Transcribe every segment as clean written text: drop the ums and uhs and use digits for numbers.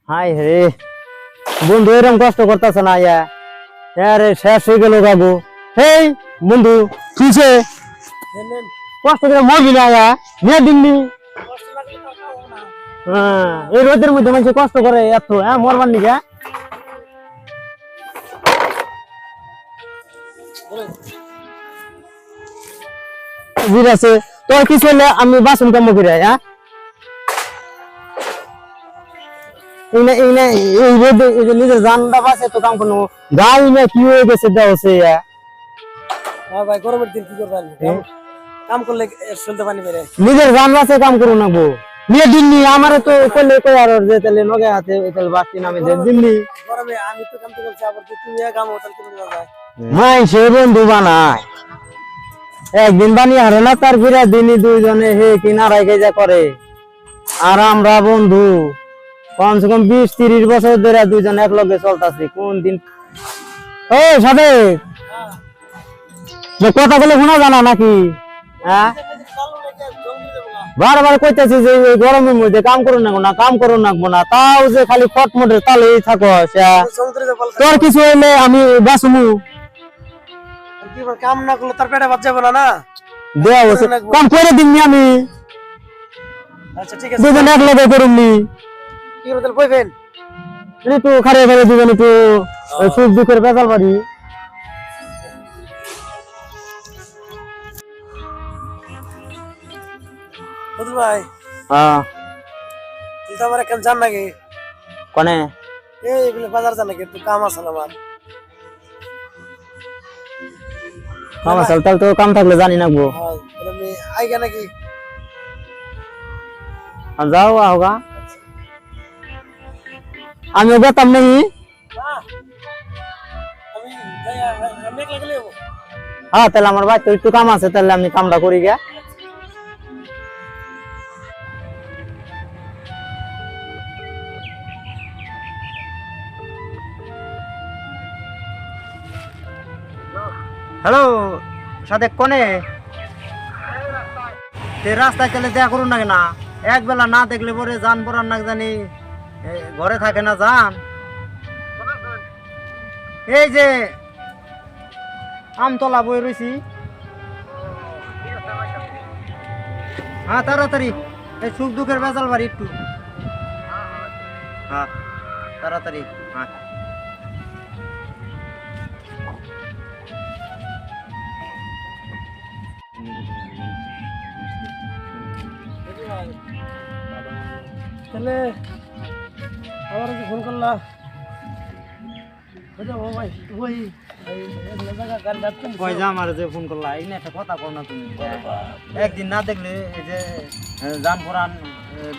High রে বন্ধু এরকম কষ্ট করতেছে না ইয়া আরে শেষ হয়ে গেল বাবু। হেই বন্ধু কিসে কষ্ট করে মরবি না ইয়া নিয়ে দিননি। হ্যাঁ এই রোদের মধ্যে মানুষ কষ্ট করে এত মরবার নিকা বুঝ আছে তোর কিছু হলে আমি বাসন কাম করে নিজের জানটা বাসে তো কাম করবো গাই না কি হয়ে গেছে দেওয়া ভাই গরমের দিন কি করবেন কাম করলে শুনতে পানি বেড়ে নিজের জান বাসে কাম করবো না গো নিয়ে দিননি আমার তো করলে কই আর যে তাহলে নগে হাতে তাহলে বাসটি নামে দিননি গরমে আমি তো কাম করছি আবার তুমি কাম হতাল করে দেওয়া যায় মাই সে বন্ধু বানায় একদিন বানিয়ে হারে না তার ফিরে দিনই দুইজনে হে কিনারাই গেজা করে আর আমরা বন্ধু কমসে কম 20-30 বছর ধরে দুইজন এক লগে চলতেছি কোন দিন ও সাথে কথা বলে শোনা জানা নাকি হ্যাঁ বারবার কইতেছি যে এই গরমের মধ্যে কাম করুন না কাম করুন না তাও যে খালি ফটমটের তালেই থাকো তোর কিছু হইলে আমি বাঁচমু কাম না করলে তার পেটে ভাত যাবে না দেওয়া কাম করে দিননি আমি আচ্ছা ঠিক আছে দুজন এক লগে করুননি কি বলতে কইবেন একটু খারে খারে দুজন একটু সুখ দুঃখের বেজাল বাড়ি বুঝল ভাই হ্যাঁ তুই তো আমার এখন জান নাকি কোনে এই বলে বাজার জান নাকি একটু কাম আছে আমার কাম আছে তাহলে তো কাম থাকলে জানি না গো হ্যাঁ আমি আইগা নাকি যাও आओगा আমি বেতাম নাই আমি আমি এক লাগলে হ্যাঁ তাহলে আমার ভাই তো একটু কাম আছে তাহলে আমি কামটা করি গিয়া হ্যালো সাথে কোনে তে রাস্তায় চলে দেখা করুন না কেনা এক বেলা না দেখলে পরে জান পড়ার না জানি ঘরে থাকে না জান এই যে আমতলা বই রয়েছি হ্যাঁ তাড়াতাড়ি এই সুখ দুঃখের বেজাল বাড়ি একটু হ্যাঁ তাড়াতাড়ি হ্যাঁ তাহলে আবার ফোন করলা ভাই ওই কই যা আমার যে ফোন করলা এই না একটা কথা কও না তুমি একদিন না দেখলে এই যে জান পুরান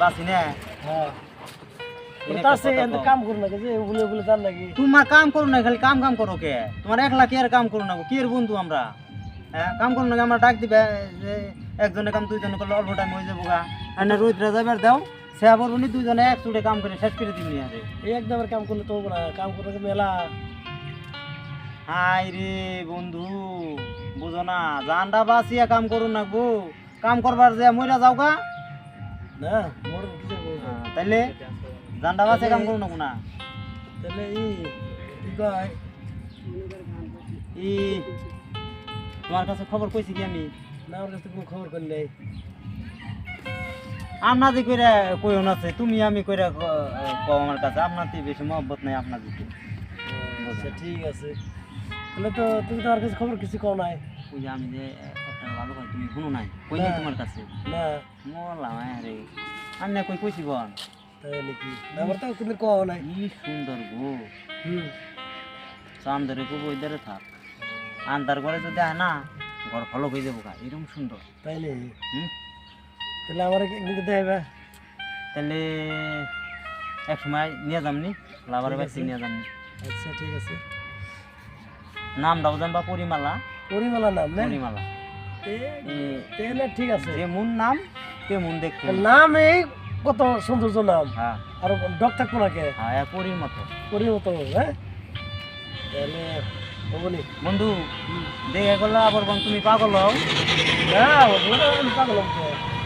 বাসি না হ্যাঁ কাম করুন নাকি যে বলে বলে জান নাকি তোমার কাম করো না খালি কাম কাম করো কে তোমার একলা কি আর কাম করো না কি এর বন্ধু আমরা হ্যাঁ কাম করো না আমরা ডাক দিবে যে একজনে কাম দুইজনে করলে অল্প টাইম হয়ে যাবো গা আর না রোজরা যাবার দাও সে আবার উনি দুইজনে এক চুটে কাম করে শেষ করে দিবনি আরে এই একদম কাম করলে তো না কাম করতে মেলা হাই রে বন্ধু বুঝো না জানটা বাঁচিয়া কাম করুন না গো কাম করবার যে মইরা যাও গা না মোর কিছু তাইলে জানটা বাঁচিয়া কাম করুন না তাহলে কি কয় ই তোমার কাছে খবর কইছি কি আমি না আমার কাছে কোনো খবর করি নাই আপনাদের কইরা কইও না তুমি আমি কইরা কও আমার কাছে আপনাদের বেশি মহব্বত নাই আপনাদের আচ্ছা ঠিক আছে তাহলে তো তুমি তো আর কাছে খবর কিছু কও নাই ওই যে আমি যে একটা ভালো কই তুমি শুনো নাই কই নাই তোমার কাছে না মোলা আরে আমি না কই কইছি বল তাই নাকি আমার তো কোনো কও নাই কি সুন্দর গো হুম চান্দরে খুব ওইদারে থাক আন্দার ঘরে যদি আয় না ঘর ভালো হয়ে যাবো গা এরকম সুন্দর তাই নাকি হুম তাহলে আমার কিন্তু দেবে তাহলে এক সময় নিয়ে যামনি লাভারে বাইসি নিয়ে যামনি আচ্ছা ঠিক আছে নামটাও জানবা পরিমালা পরিমালা নাম না পরিমালা তাহলে ঠিক আছে যেমন নাম তেমন দেখতে নাম এই কত সৌন্দর্য নাম হ্যাঁ আর ডক থাকবো নাকি হ্যাঁ পরির মতো পরির মতো হ্যাঁ তাহলে বলি বন্ধু দেখে গেলো আবার বন্ধু তুমি পাগল হও না পাগল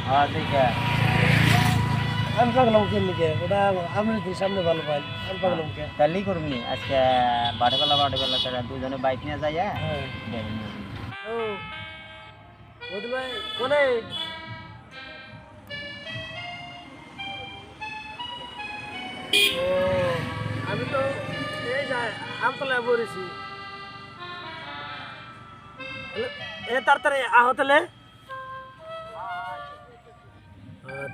হ্যাঁ দেখে আমি পাগলাম কেমনিকে ওটা আমি যদি সামনে ভালো পাই আমি পাগলাম কে তাহলেই করবি আজকে বাড়িবেলা তারা দুজনে বাইক নিয়ে যাই হ্যাঁ ও বদল ভাই কোনে ও আমি তো এই যাই আমতলায় বলেছি এ তাড়াতাড়ি আহ তাহলে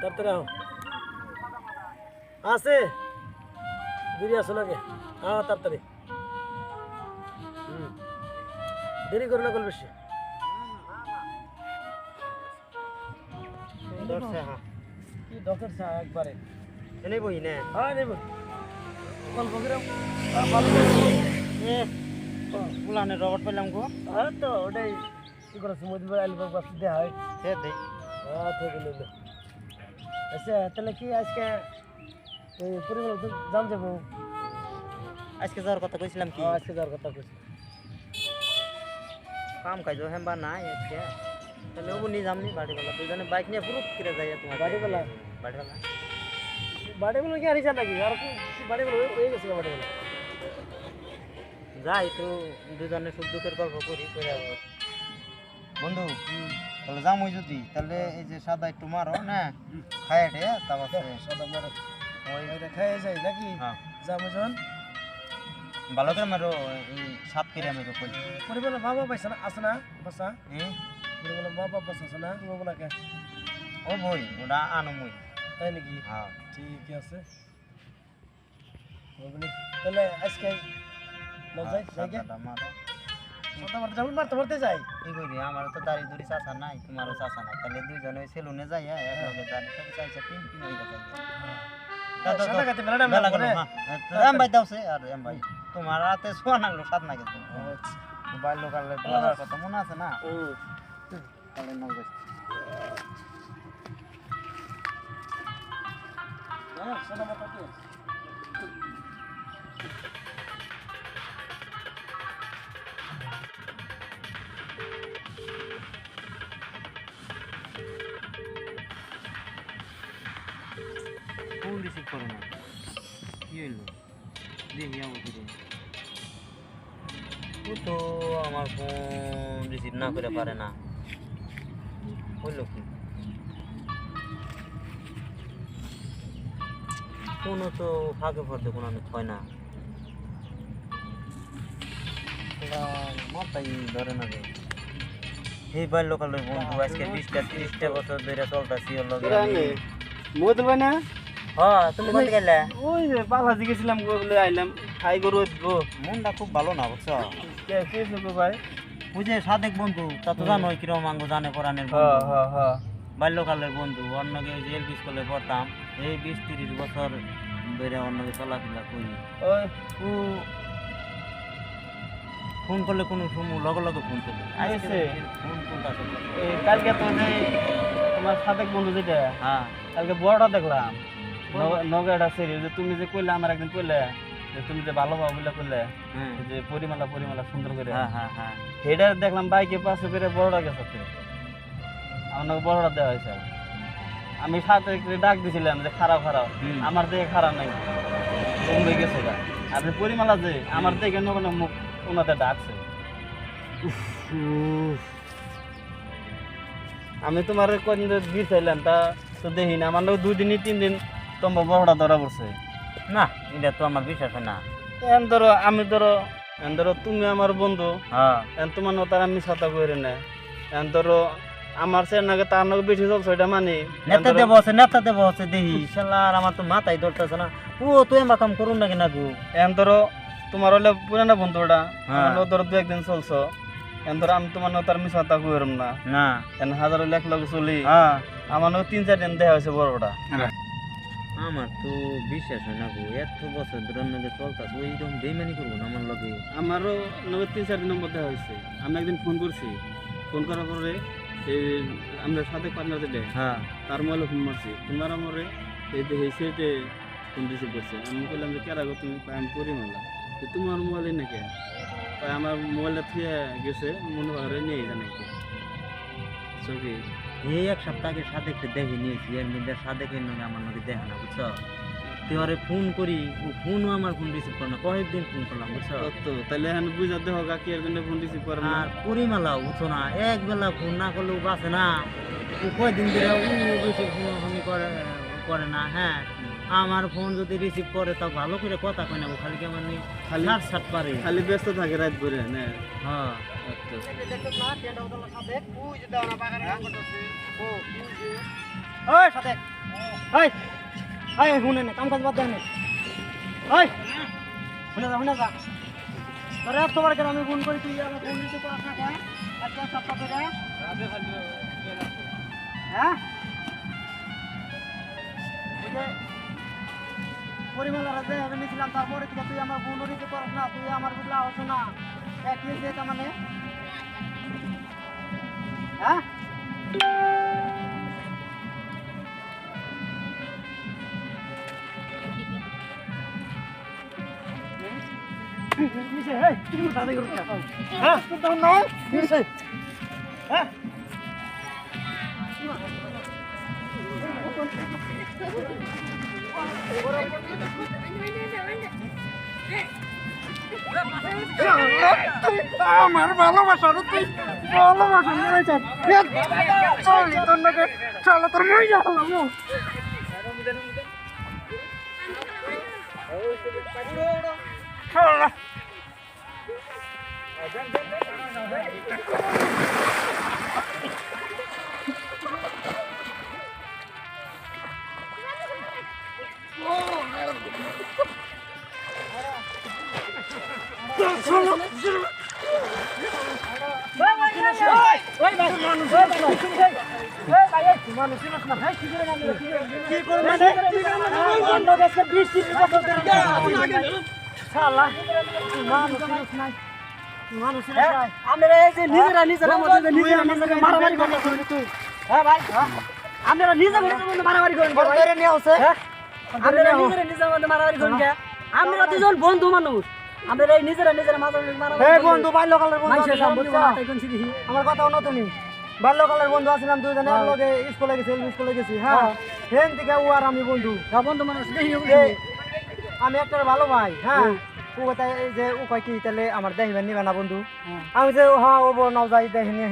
তাড়াতাড়ি আহ আছে দেরি আসো নাকি হ্যাঁ তাড়াতাড়ি দেরি করে না কল বেশি কি দরকার চা একবারে এনেই বই না হ্যাঁ নেব গল্প করে পুলানে রবট পেলাম গো হ্যাঁ তো ওটাই কি করেছে মোদিন ভাই আলু বাস দেওয়া হয় সে দেই হ্যাঁ ঠিক আছে আচ্ছা তাহলে কি আজকে এই পরিবার জাম যাবো আজকে যাওয়ার কথা কইছিলাম কি আজকে যাওয়ার কথা কইছি কাম কাজ হেম্বা নাই আজকে তাহলে ও নি যামনি বাড়িবেলা দুজনে বাইক নিয়ে পুরো কিরে যাই তোমার বাড়িবেলা বাড়িবেলা বাড়িবেলা কি আনিস নাকি আর কি বাড়িবেলা হয়ে গেছে বাড়িবেলা যাই তো দুজনে সুখ দুঃখের গল্প করি করে বন্ধু তাহলে যামই যদি তাহলে এই যে সাদা একটু মারো না খায়াটে তারপর সাদা মারা ওই এটা খেয়ে যাই নাকি হ্যাঁ যাবো যখন ভালো করে মারো এই সাত কেরে আমি কই পরিবেলা বাবা পাইছে না আছে না বাসা হুম পরিবেলা বাবা বাসা আছে না বাবা কে ও বই ওটা আনমই তাই নাকি হ্যাঁ ঠিক আছে তাহলে আজকে যাই যাই গে মারো সাদা মারতে যাবো মারতে মারতে যাই কি করি আমার তো দাড়ি দুড়ি চাচা নাই তোমারও চাচা নাই তাহলে দুইজনে ওই সেলুনে যাই এক লগে দাড়ি টাড়ি চাইছে পিন পিন হইয়া যাই সাদা কাটে মেলাটা বেলা গেল হ্যাঁ এম ভাই দাওছে আর এম ভাই তোমার রাতে শোয়া নাগলো সাত না গেছে মোবাইল লোকালে দোয়ার কথা মনে আছে না তাহলে নাও যাই সাদা মারতে ফোন রিসিভ করো না কি হইলো দেখি আমার কি ও তো আমার ফোন রিসিভ না করে পারে না হইলো কি ফোনও তো ফাঁকে ফাঁকে কোনো আমি হয় না মাথায় ধরে না রে এই বাল্যকালের বন্ধু আজকে 20-30 বছর ধরে চলতেছি ওর লগে মোদল ভাই না হ্যাঁ তুমি কোন গেলে ওই যে বালাজি গেছিলাম বলে আইলাম খাই গরু উঠবো মনটা খুব ভালো না বুঝছো কে কে গো ভাই ওই যে সাদেক বন্ধু তা তো জানোই কিরকম আঙ্গ জানে পরানের হ্যাঁ বন্ধু হ্যাঁ হ্যাঁ বাল্যকালের বন্ধু অন্যকে যে এলপি স্কুলে পড়তাম এই 20-30 বছর ধরে অন্যকে চলাফেরা করি ওই ও ফোন করলে কোনো সময় লগে লগে ফোন করবে আইছে। ফোন কোনটা করবে এই কালকে তো যে তোমার সাদেক বন্ধু যেটা হ্যাঁ কালকে বড়টা দেখলাম নগাটা সিরিজ যে তুমি যে কইলে আমার একদিন কইলে যে তুমি যে ভালো ভালো বলে কইলে হ্যাঁ যে পরিমালা পরিমালা সুন্দর করে হ্যাঁ হ্যাঁ হ্যাঁ হেডা দেখলাম বাইকে পাশে করে বড়টা গেছে আমার বড়টা দেওয়া হয়েছে আমি সাথে ডাক দিছিলাম যে খারাপ খারাপ হুম। আমার দেখে খারাপ নাই কমে গেছে গা। আর যে পরিমালা যে আমার দেখে নগনে মুখ ওনাতে ডাকছে আমি তোমার কদিন বীর চাইলাম তা তো দেখি না আমার 2 দিন 3 দিন তোমার বড়টা ধরা পড়ছে না এটা তো আমার বিশ্বাস হয় না এখন ধরো আমি ধরো তুমি আমার বন্ধু হ্যাঁ এখন তোমার নতার আমি ছাতা করে না এখন ধরো আমার সে নাকি তার নাকি বেশি চলছে এটা মানি নেতা দেব আছে দেখি শালার আমার তো মাথায় ধরতেছে না ও তুই আমার কাম করুন নাকি না গো এখন ধরো তোমার হলে পুরানা বন্ধু ওটা হ্যাঁ। ধরো 2 একদিন চলছো এখন ধরো আমি তোমার নতার আমি ছাতা করলাম না না এখন হাজারো লেখ লোক চলি হ্যাঁ আমার 3-4 দিন দেখা হয়েছে বড়টা আমার তো বিশ্বাস হয় না গো এত বছর ধরে নগে চলতাস ওইরকম বেইমানি করবো না আমার লগে আমারও 3-4 দিনের মধ্যে হয়েছে আমি একদিন ফোন করছি ফোন করার পরে এই আমরা সাথে পার্টনার যেটা হ্যাঁ তার মোবাইলে ফোন মারছি ফোন মারার পরে এই দেখে সেতে ফোন রিসিভ করছে আমি বললাম যে কেরা গো তুমি আমি পরিমালা যে তোমার মোবাইলে নাকি আমার মোবাইলটা থুয়ে গেছে মনে হয় নিয়ে জানে কি চোখে এই এক সপ্তাহ আগে সাদেককে দেখে নিয়েছি, এর মধ্যে সাদেকের নামে আমার নাকি দেখে না, বুঝছো? তুই ওরে ফোন করি, ও ফোনও আমার ফোন রিসিভ করে না, কয়েকদিন ফোন করলাম, বুঝছো? তো তাহলে এখন বুঝাতে হোক কি এর জন্য ফোন রিসিভ করে না। আর পরিমালাও বুঝছো না, এক বেলা ফোন না করলেও বাঁচে না, ও কয়দিন ধরে ও বেশি ফোন করে না। হ্যাঁ, আমার ফোন যদি রিসিভ করে তা ভালো করে কথা কয় না, ও খালি কেমন খালি সাত সাত পারে। খালি ব্যস্ত থাকে রাত ভরে না। হ্যাঁ ওই সাথে ওই ওই শুনে না কাম কাজ বাদ দেন ওই শুনে যা তোরা তোমার কেন আমি ফোন করি তুই আমার ফোন রিসিভ করাস না কেন আজকে সপ্তাহ ধরে হ্যাঁ পরিমালা রাজে আমি নিয়েছিলাম তারপরে তুই আমার ফোন রিসিভ করাস না, তুই আমার বুঝলা হতো না একই যে তার মানে হ্যাঁ আমার ভালোবাসা তুই ভালোবাসা মনে চলি তোর নাকি চলো তোর মই যাবো আপনারা নিজের মারামারি করেন, আমরা দুজন বন্ধু মানুষ, আমরা এই নিজেরা নিজেরা মারামারি বন্ধু বাল্যকালের বন্ধু আমার কথা হলো তুমি বাল্যকালের বন্ধু আছিলাম দুজনে একলগে স্কুলে গেছি হ্যাঁ হেন থেকে ও আর আমি বন্ধু বন্ধু মানুষ আমি একটা ভালো ভাই হ্যাঁ ও কথায় যে ও কয় কি তাহলে আমার দেখিবেন নিবে না বন্ধু আমি যে হ্যাঁ ও নাও যাই দেখিনি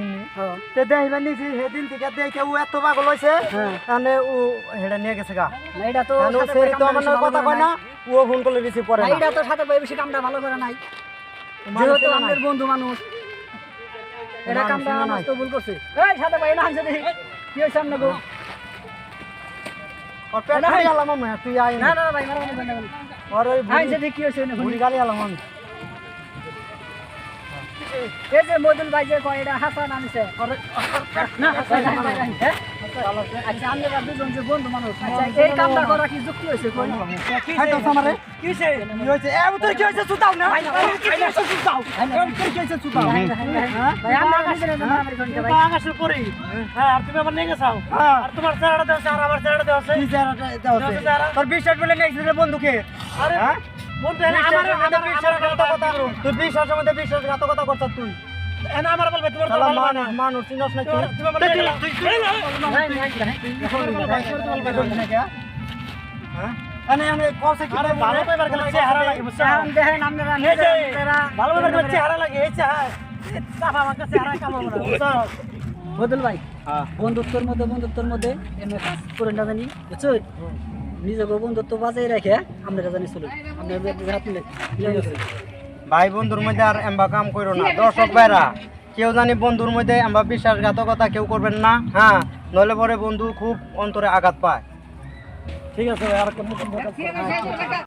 তো দেখিবেন নিছি সেদিন থেকে দেখে ও এত পাগল হয়েছে মানে ও হেটা নিয়ে গেছে গা এটা তো আমার কথা কয় না ও ফোন করলে রিসিভ করে না এটা তো সাথে বেশি কামটা ভালো করে নাই যেহেতু আমাদের বন্ধু মানুষ এটা কামটা আমার তো ভুল করছে এই সাথে ভাই না হাসে দেখি কি হইছে সামনে গো আর পেট খাই আলাম আমি তুই আই না না ভাই মারা না আর ওই হাসে দেখি কি হইছে না ভুলি গালি আলাম আমি এই যে মদন ভাই যে কয় এটা হাসান আনছে না হাসান আচ্ছা আমরা দুজন যে বন্ধু মানুষ আচ্ছা এই কামটা করা কি যুক্তি হইছে কোন খাই তো আমারে কি হইছে এ তোর কি হইছে সুতাও না কি হইছে সুতাও কি হইছে সুতাও ভাই আমরা কাছে না মারামারি করতে ভাই আকাশের পরে হ্যাঁ আর তুমি আমার নিয়ে গেছাও আর তোমার চেহারাটা দাও আর আমার চেহারাটা দাও কি চেহারাটা দাও তোর বিশ্বাস বলে নেক্সট বন্ধুকে আরে বন্ধু আমার বিশ্বাসঘাতকতা তুই বিশ্বাসের মধ্যে বিশ্বাসঘাতকতা করছস তুই এনা আমার বলবে তোমার তো ভালো না মানুষ চিনছ না তুই হ্যাঁ আনে আনে কোসে কি ভালো কইবার গেলে চেহারা লাগে বুঝছেন দেখেন আপনারা নিজেরা ভালো কইবার গেলে চেহারা লাগে এই চেহারা সাফা আমার চেহারা কামড় না বুঝছো বদল ভাই হ্যাঁ বন্ধুত্বের মধ্যে এমন কাজ করে না জানি বুঝছো নিজেকে বন্ধুত্ব বাজাই রেখে আমরা জানি চলুন আপনার হাত মিলে ভাই বন্ধুর মধ্যে আর এমবা কাম করো না দর্শক ভাইরা কেউ জানি বন্ধুর মধ্যে এমবা বিশ্বাসঘাতকতা কেউ করবেন না হ্যাঁ নইলে পরে বন্ধু খুব অন্তরে আঘাত পায় ঠিক আছে ভাই আর কোন